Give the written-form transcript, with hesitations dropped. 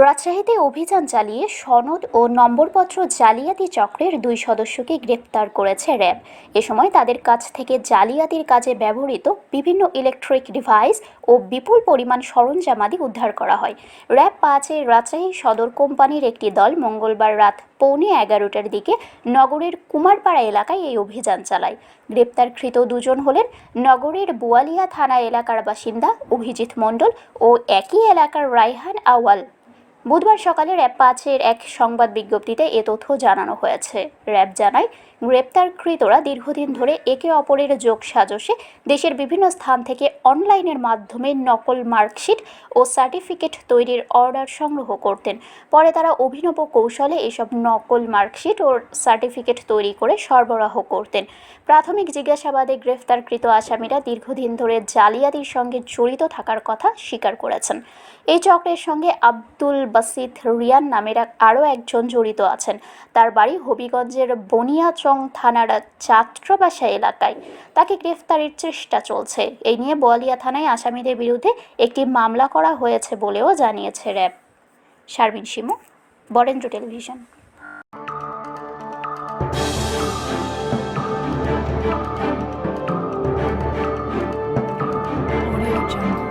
রাজশাহীতে অভিযান চালিয়ে সনদ ও নম্বরপত্র জালিয়াতি চক্রের 2 সদস্যকে গ্রেপ্তার করেছে র্যাব। এ সময় তাদের কাছ থেকে জালিয়াতির কাজে ব্যবহৃত বিভিন্ন ইলেকট্রিক ডিভাইস ও বিপুল পরিমাণ সরঞ্জামাদি উদ্ধার করা হয়। র্যাব 5-এর রাজশাহী সদর কোম্পানির একটি দল মঙ্গলবার রাত 11:15টার দিকে নগরের কুমারপাড়া এলাকায় এই অভিযান চালায়। গ্রেপ্তারকৃত দুজন হলেন নগরের বোয়ালিয়া থানা এলাকার বাসিন্দা অভিজিৎ মণ্ডল ও একই এলাকার রায়হান আওয়াল। বুধবার সকালে র্যাব 5-এর এক সংবাদ বিজ্ঞপ্তিতে এ তথ্য জানানো হয়েছে। র্যাব জানায়, গ্রেপ্তারকৃতরা দীর্ঘদিন ধরে একে অপরের যোগসাজশে দেশের বিভিন্ন স্থান থেকে অনলাইনের মাধ্যমে নকল মার্কশিট ও সার্টিফিকেট তৈরির অর্ডার সংগ্রহ করতেন। পরে তারা অভিনব কৌশলে এসব নকল মার্কশিট ও সার্টিফিকেট তৈরি করে সরবরাহ করতেন। প্রাথমিক জিজ্ঞাসাবাদে গ্রেফতারকৃত আসামিরা দীর্ঘদিন ধরে জালিয়াতির সঙ্গে জড়িত থাকার কথা স্বীকার করেছেন। এই চক্রের সঙ্গে আব্দুল বাসিত রিয়ান নামের আরও একজন জড়িত আছেন। তার বাড়ি হবিগঞ্জের বনিয়াচং থানার চাত্রবাসা এলাকায়। তাকে গ্রেফতারের চেষ্টা চলছে। এই নিয়ে বোয়ালিয়া থানায় আসামিদের বিরুদ্ধে একটি মামলা করা হয়েছে বলেও জানিয়েছে RAB. Sharmin Shimu, Barendra television. Audio Jungle.